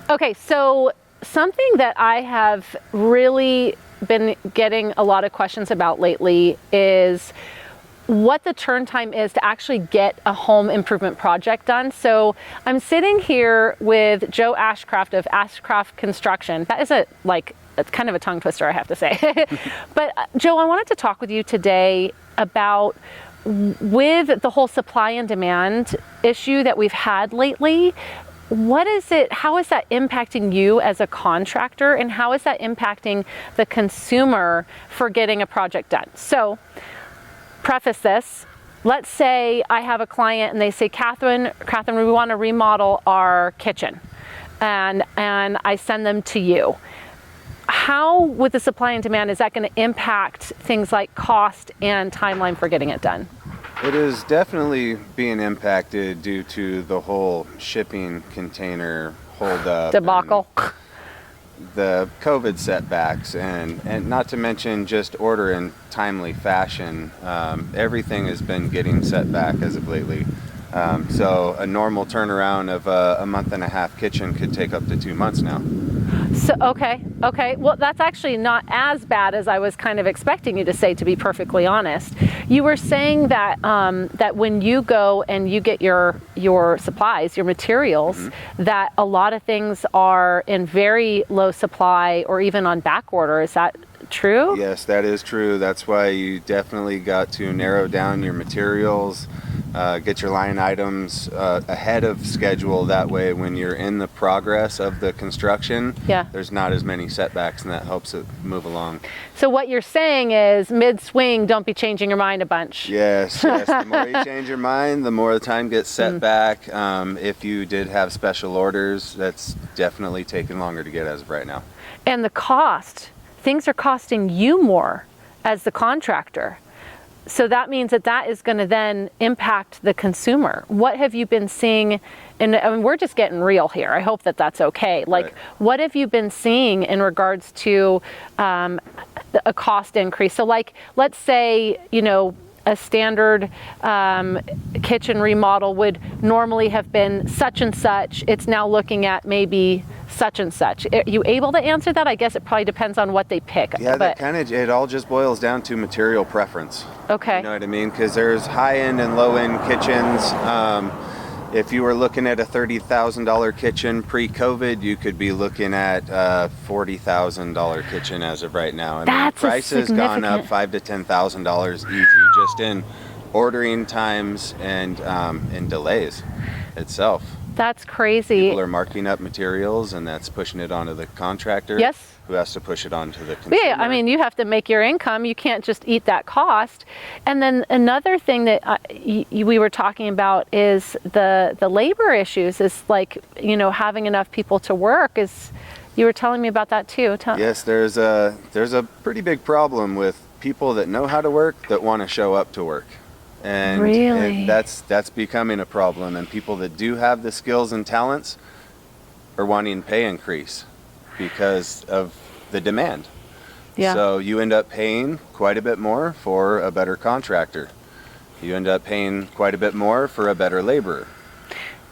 Okay, so something that I have really been getting a lot of questions about lately is what the turn time is to actually get a home improvement project done. So I'm sitting here with Joe Ashcraft of Ashcraft Construction. That is it's kind of a tongue twister, I have to say. But Joe, I wanted to talk with you today about with the whole supply and demand issue that we've had lately. What is it, how is that impacting you as a contractor, and how is that impacting the consumer for getting a project done? So, preface this, let's say I have a client and they say, Catherine, we want to remodel our kitchen, and I send them to you. How, with the supply and demand, is that going to impact things like cost and timeline for getting it done? It is definitely being impacted due to the whole shipping container holdup, debacle, the COVID setbacks, and not to mention just order in timely fashion. Everything has been getting set back as of lately. So a normal turnaround of a month-and-a-half kitchen could take up to 2 months now. So, okay. Well, that's actually not as bad as I was kind of expecting you to say, to be perfectly honest. You were saying that that when you go and you get your supplies, your materials, that a lot of things are in very low supply or even on back order. Is that true? Yes, that is true. That's why you definitely got to narrow down your materials, get your line items ahead of schedule. That way, when you're in the progress of the construction, there's not as many setbacks, and that helps it move along. So what you're saying is, mid-swing, don't be changing your mind a bunch. Yes. The more you change your mind, the more the time gets set back. If you did have special orders, that's definitely taking longer to get as of right now. And the cost, things are costing you more as the contractor. So that means that is going to then impact the consumer. What have you been seeing? And I mean, we're just getting real here. I hope that that's okay. Like, what have you been seeing in regards to a cost increase? So like, let's say, a standard kitchen remodel would normally have been such and such. It's now looking at maybe such and such. Are you able to answer that? I guess it probably depends on what they pick. Yeah, it all just boils down to material preference. Okay. You know what I mean? Because there's high-end and low-end kitchens. If you were looking at a $30,000 kitchen pre-COVID, you could be looking at a $40,000 kitchen as of right now. I mean, price has gone up $5,000 to $10,000 easy just in ordering times and delays itself. That's crazy. People are marking up materials, and that's pushing it onto the contractor. Yes. Who has to push it on to the consumer. Yeah, I mean, you have to make your income. You can't just eat that cost. And then another thing that we were talking about is the labor issues. Is like, having enough people to work. You were telling me about that too. Yes, there's a pretty big problem with people that know how to work that want to show up to work. And really? That's becoming a problem. And people that do have the skills and talents are wanting pay increase because of the demand. Yeah. So you end up paying quite a bit more for a better contractor. You end up paying quite a bit more for a better laborer.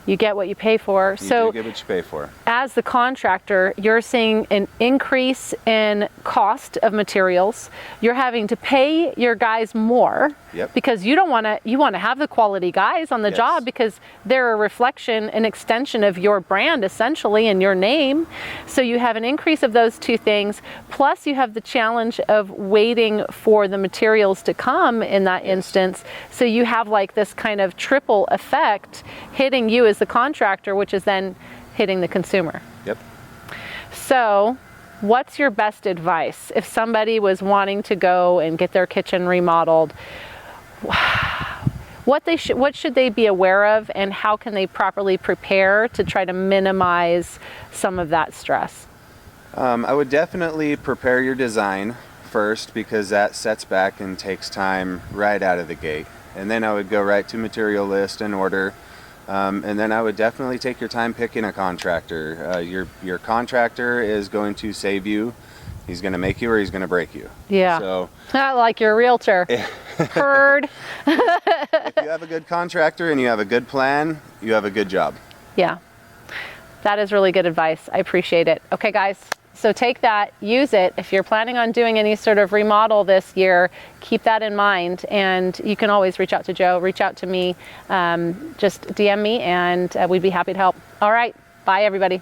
You get what you pay for. You do get what you pay for. As the contractor, you're seeing an increase in cost of materials. You're having to pay your guys more because you want to have the quality guys on the job because they're a reflection, an extension of your brand essentially and your name. So you have an increase of those two things. Plus you have the challenge of waiting for the materials to come in that instance. So you have like this kind of triple effect hitting you as the contractor, which is then hitting the consumer. Yep. So what's your best advice if somebody was wanting to go and get their kitchen remodeled? What should they be aware of, and how can they properly prepare to try to minimize some of that stress? I would definitely prepare your design first, because that sets back and takes time right out of the gate. And then I would go right to material list and order. And then I would definitely take your time picking a contractor. Your contractor is going to save you. He's going to make you or he's going to break you. Yeah. So, like your realtor. Heard. If you have a good contractor and you have a good plan, you have a good job. Yeah. That is really good advice. I appreciate it. Okay, guys. So take that, use it. If you're planning on doing any sort of remodel this year, keep that in mind. And you can always reach out to Joe, reach out to me, just DM me, and we'd be happy to help. All right, bye everybody.